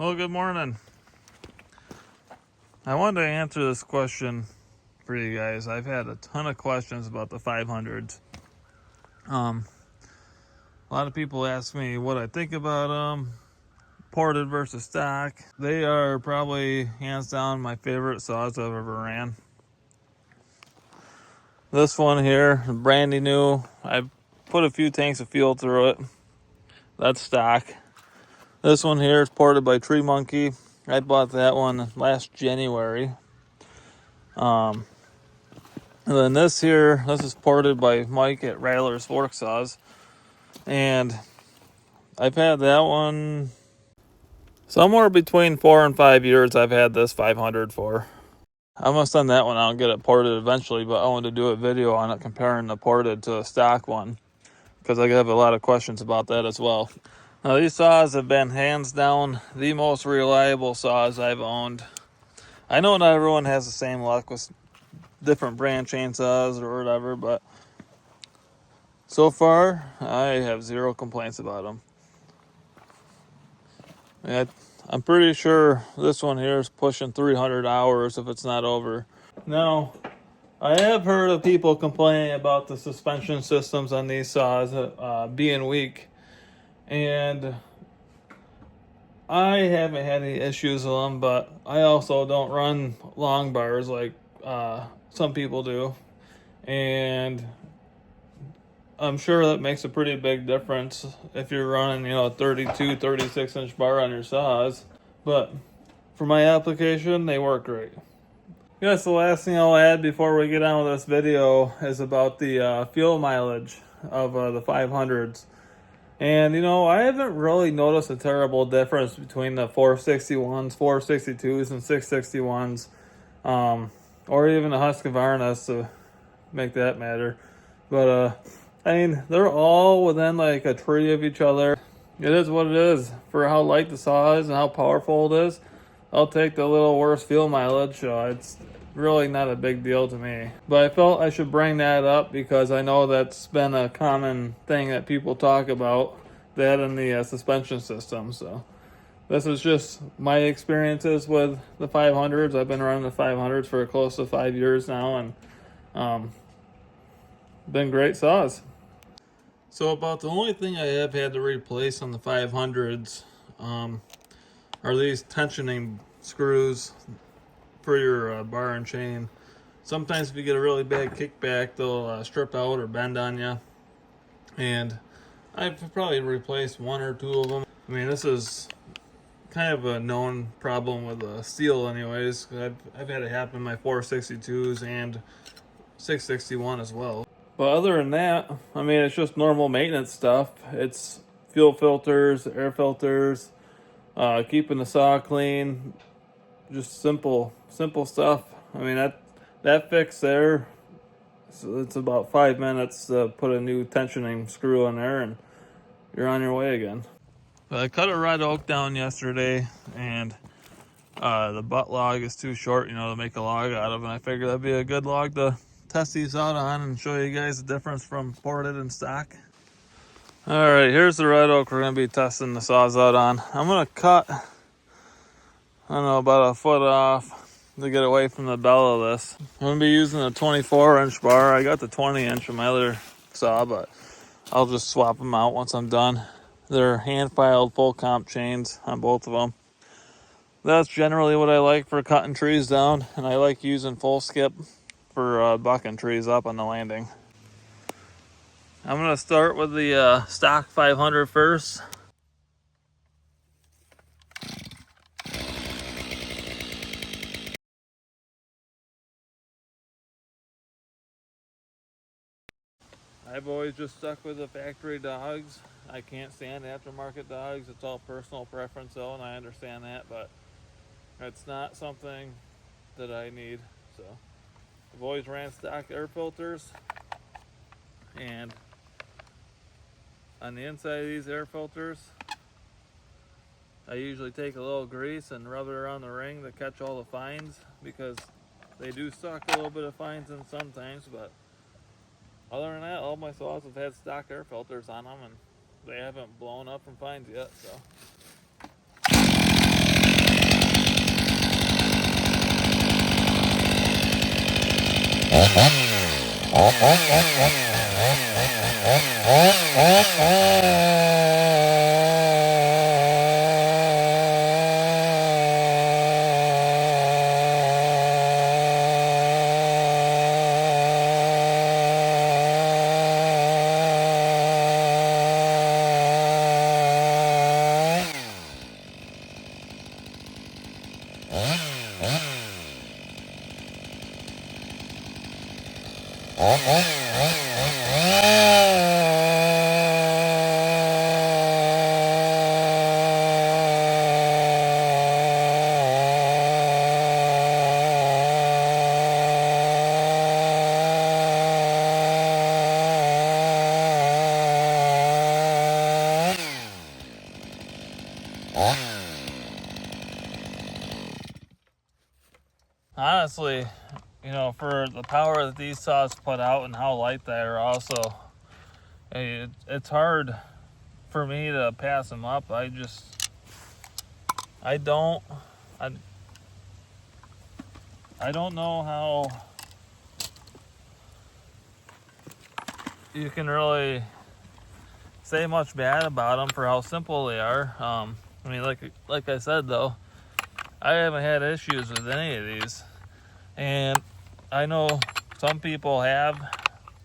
Well, good morning. I wanted to answer this question for you guys. I've had a ton of questions about the 500s. A lot of people ask me what I think about them, ported versus stock. They are probably hands down my favorite saws I've ever ran. This one here, brandy new. I put a few tanks of fuel through it. That's stock. This one here is ported by Tree Monkey. I bought that one last January. And then this is ported by Mike at Rattler's Fork Saws. And I've had that one somewhere between 4 and 5 years. I've had this 500 for. I'm going to send that one out and get it ported eventually, but I wanted to do a video on it comparing the ported to the stock one because I have a lot of questions about that as well. Now, these saws have been hands down the most reliable saws I've owned. I know not everyone has the same luck with different brand chainsaws or whatever, but so far I have zero complaints about them. I'm pretty sure this one here is pushing 300 hours if it's not over. Now, I have heard of people complaining about the suspension systems on these saws being weak, and I haven't had any issues with them, but I also don't run long bars like some people do, and I'm sure that makes a pretty big difference if you're running, a 32, 36 inch bar on your saws. But for my application, they work great. Yes, the last thing I'll add before we get on with this video is about the fuel mileage of the 500s. And, I haven't really noticed a terrible difference between the 461s, 462s, and 661s, or even the Husqvarnas to make that matter. But, they're all within like a tree of each other. It is what it is. For how light the saw is and how powerful it is, I'll take the little worse fuel mileage. It's really not a big deal to me. But I felt I should bring that up because I know that's been a common thing that people talk about, that and the suspension system. So this is just my experiences with the 500s. I've been running the 500s for close to 5 years now, and been great saws. So about the only thing I have had to replace on the 500s are these tensioning screws for your bar and chain. Sometimes if you get a really bad kickback, they'll strip out or bend on you. And I've probably replaced one or two of them. I mean, this is kind of a known problem with Stihl anyways. I've had it happen in my 462s and 661 as well. But other than that, it's just normal maintenance stuff. It's fuel filters, air filters, keeping the saw clean, just simple stuff. That fix there, so it's about 5 minutes to put a new tensioning screw in there and you're on your way again. But I cut a red oak down yesterday, and the butt log is too short, to make a log out of, and I figured that'd be a good log to test these out on and show you guys the difference from ported and stock. All right, here's the red oak we're gonna be testing the saws out on. I'm gonna cut, about a foot off to get away from the bell of this. I'm gonna be using a 24-inch bar. I got the 20-inch in my other saw, but I'll just swap them out once I'm done. They're hand-filed full comp chains on both of them. That's generally what I like for cutting trees down, and I like using full skip for bucking trees up on the landing. I'm going to start with the stock 500 first. I've always just stuck with the factory dogs. I can't stand aftermarket dogs. It's all personal preference though, and I understand that, but it's not something that I need. So I've always ran stock air filters, and on the inside of these air filters, I usually take a little grease and rub it around the ring to catch all the fines, because they do suck a little bit of fines in sometimes, but other than that, all my saws have had stock air filters on them, and they haven't blown up from fines yet. So Honestly, you know, for the power that these saws put out and how light they are, also, it's hard for me to pass them up. I don't, I, I don't know how you can really say much bad about them for how simple they are. I mean, like I said though, I haven't had issues with any of these, and I know some people have.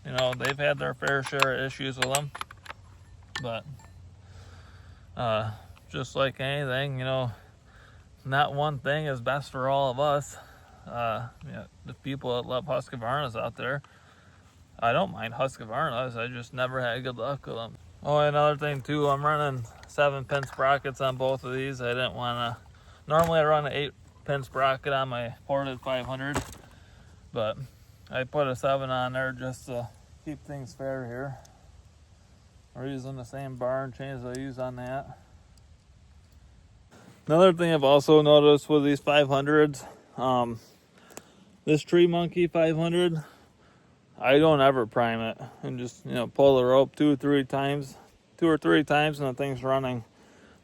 You know, they've had their fair share of issues with them, but just like anything, you know, not one thing is best for all of us. Yeah, the people that love Husqvarnas out there, I don't mind Husqvarnas. I just never had good luck with them. Oh, another thing too, I'm running 7-pin sprockets on both of these. I didn't want to. Normally, I run an 8-pin sprocket on my ported 500, but I put a 7 on there just to keep things fair here. We're using the same bar and chains I use on that. Another thing I've also noticed with these 500s, this Tree Monkey 500, I don't ever prime it and just, you know, pull the rope 2 or 3 times and the thing's running.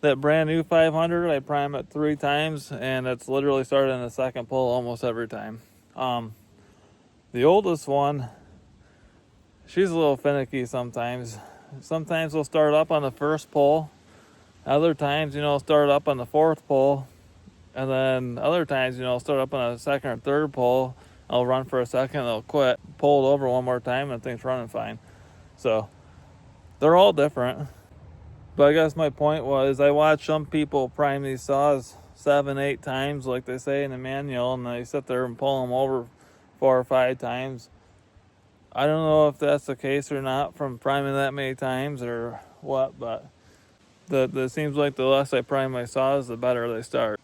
That brand new 500, I prime it 3 times and it's literally starting the second pull almost every time. The oldest one, she's a little finicky sometimes. Sometimes we'll start up on the first pull. Other times, you know, start up on the 4th pull. And then other times, you know, start up on a 2nd or 3rd pull. I'll run for a second, they'll quit, pull it over one more time, and the thing's running fine. So they're all different. But I guess my point was, I watch some people prime these saws 7, 8 times, like they say in the manual, and they sit there and pull them over 4 or 5 times. I don't know if that's the case or not from priming that many times or what, but it seems like the less I prime my saws, the better they start.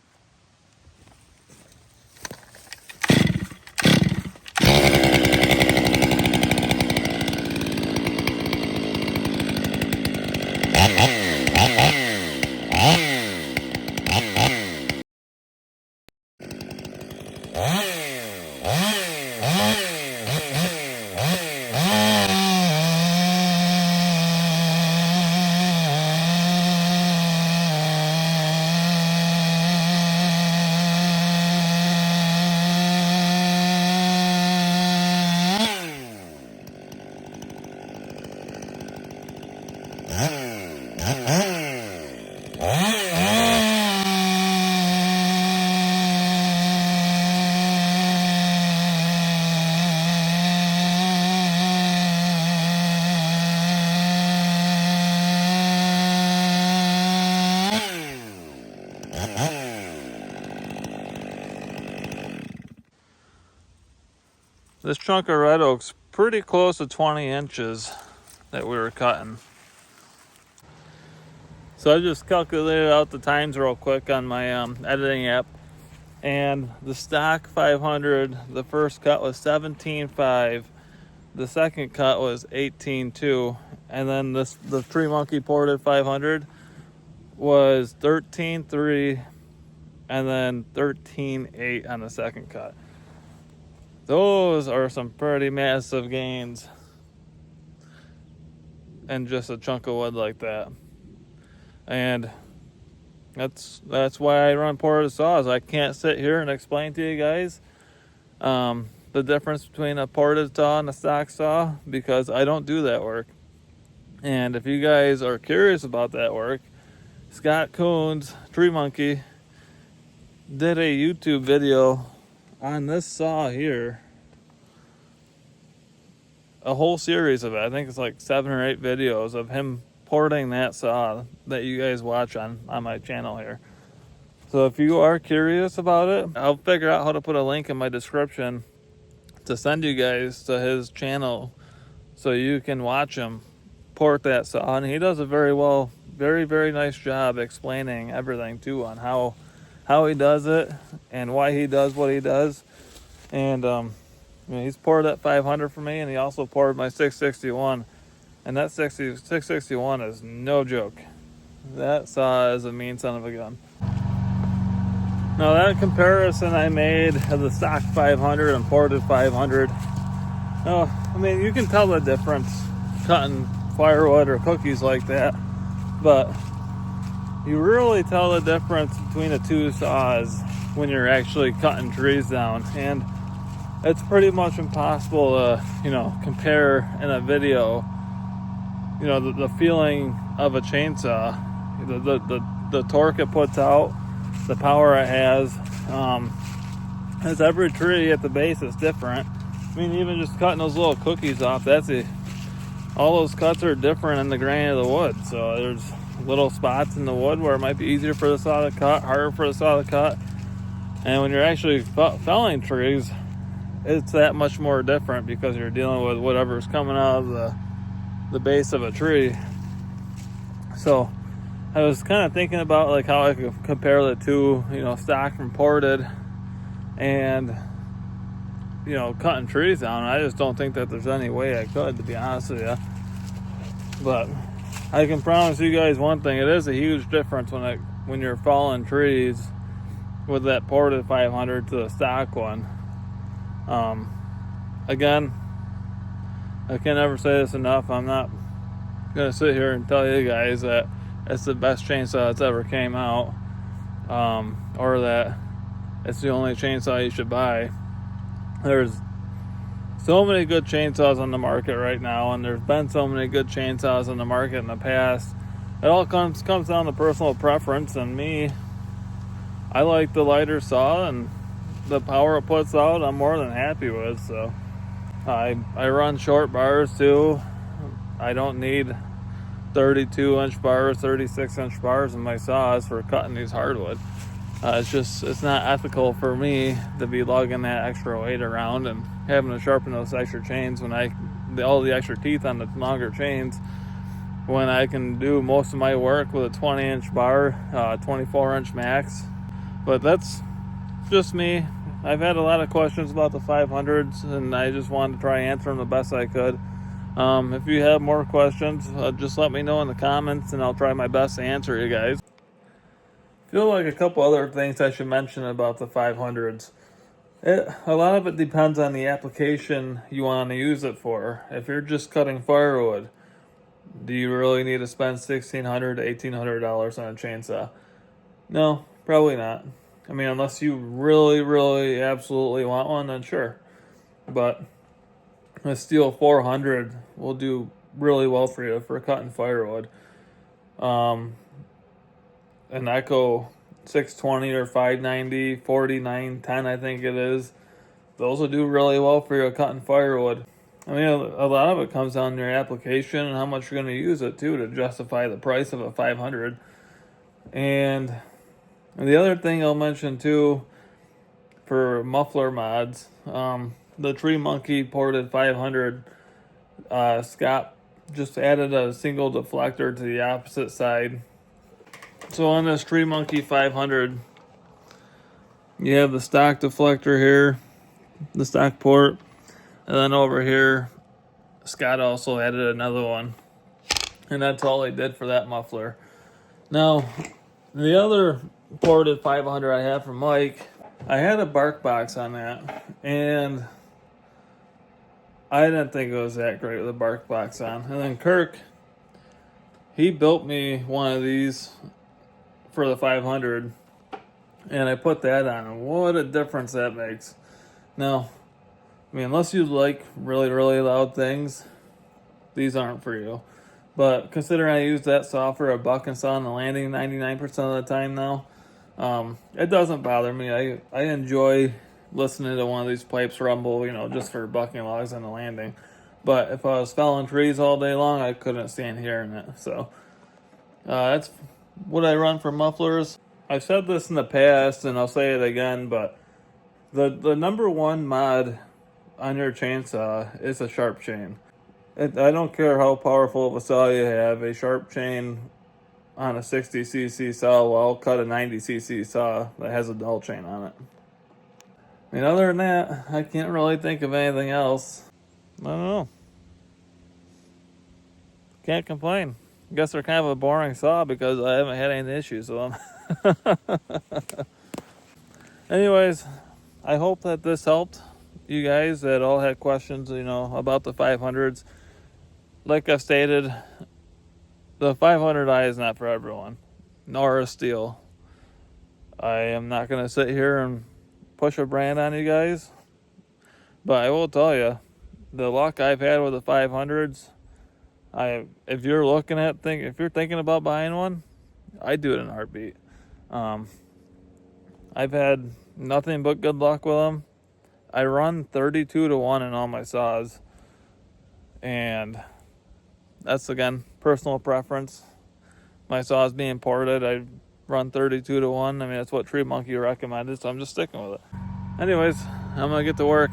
This chunk of red oak's pretty close to 20 inches that we were cutting. So I just calculated out the times real quick on my editing app. And the stock 500, the first cut was 17.5. The second cut was 18.2. And then the Tree Monkey ported 500 was 13.3 and then 13.8 on the second cut. Those are some pretty massive gains in just a chunk of wood like that. And that's why I run ported saws. I can't sit here and explain to you guys the the difference between a ported saw and a stock saw, because I don't do that work. And if you guys are curious about that work, Scott Coons, Tree Monkey, did a YouTube video on this saw here. A whole series of it. I think it's like 7 or 8 videos of him porting that saw that you guys watch on my channel here. So if you are curious about it, I'll figure out how to put a link in my description to send you guys to his channel so you can watch him port that saw. And he does a very nice job explaining everything too, on how he does it and why he does what he does. And he's poured that 500 for me, and he also poured my 661. And that 661 is no joke. That saw is a mean son of a gun. Now that comparison I made of the stock 500 and ported 500, I mean, you can tell the difference cutting firewood or cookies like that, but you really tell the difference between the two saws when you're actually cutting trees down. And it's pretty much impossible to, compare in a video, the feeling of a chainsaw, the torque it puts out, the power it has. As every tree at the base is different. I mean, even just cutting those little cookies off, all those cuts are different in the grain of the wood. So there's little spots in the wood where it might be easier for the saw to cut, harder for the saw to cut. And when you're actually felling trees, it's that much more different, because you're dealing with whatever's coming out of the base of a tree. So I was kind of thinking about like how I could compare the two, stock from ported and, cutting trees down. I just don't think that there's any way I could, to be honest with you. But I can promise you guys one thing: it is a huge difference when you're falling trees with that ported 500 to the stock one. Again, I can never say this enough. I'm not gonna sit here and tell you guys that it's the best chainsaw that's ever came out, or that it's the only chainsaw you should buy. There's so many good chainsaws on the market right now, and there's been so many good chainsaws on the market in the past. It all comes down to personal preference, and me, I like the lighter saw, and the power it puts out I'm more than happy with. So I run short bars too. I don't need 32-inch bars, 36-inch bars in my saws for cutting these hardwood. It's not ethical for me to be lugging that extra weight around and having to sharpen those extra chains when all the extra teeth on the longer chains, when I can do most of my work with a 20-inch bar, 24-inch max. But that's just me. I've had a lot of questions about the 500s, and I just wanted to try and answer them the best I could. If you have more questions, just let me know in the comments, and I'll try my best to answer you guys. I feel like a couple other things I should mention about the 500s. A lot of it depends on the application you want to use it for. If you're just cutting firewood, do you really need to spend $1,600 to $1,800 on a chainsaw? No, probably not. I mean, unless you really, absolutely want one, then sure. But a Stihl 400 will do really well for you for cutting firewood. An Echo 620 or 590, 40, 910, I think it is. Those will do really well for you cutting firewood. I mean, a lot of it comes down to your application and how much you're going to use it too to justify the price of a 500. And the other thing I'll mention too, for muffler mods, the Tree Monkey ported 500, Scott just added a single deflector to the opposite side. So on this Tree Monkey 500, you have the stock deflector here, the stock port, and then over here, Scott also added another one. And that's all he did for that muffler. Now, the other ported 500 I have from Mike, I had a bark box on that, and I didn't think it was that great with a bark box on. And then Kirk, he built me one of these for the 500, and I put that on, and what a difference that makes. Now, mean, unless you like really, really loud things, these aren't for you. But considering I use that saw for a buck and saw on the landing 99% of the time now, it doesn't bother me. I enjoy listening to one of these pipes rumble, just for bucking logs on the landing. But if I was felling trees all day long, I couldn't stand hearing it. So that's what I run for mufflers. I've said this in the past, and I'll say it again, but the number one mod on your chainsaw is a sharp chain. I don't care how powerful of a saw you have, a sharp chain on a 60cc saw will cut a 90cc saw that has a dull chain on it. I mean, other than that, I can't really think of anything else. I don't know. Can't complain. I guess they're kind of a boring saw because I haven't had any issues with them. Anyways, I hope that this helped you guys that all had questions, about the 500s. Like I've stated, the 500i is not for everyone, nor a Stihl. I am not going to sit here and push a brand on you guys, but I will tell you, the luck I've had with the 500s, if you're thinking about buying one, I'd do it in a heartbeat. I've had nothing but good luck with them. I run 32 to 1 in all my saws, and that's, again, personal preference. My saws being ported, I run 32 to 1. I mean, that's what Tree Monkey recommended, so I'm just sticking with it. Anyways, I'm going to get to work.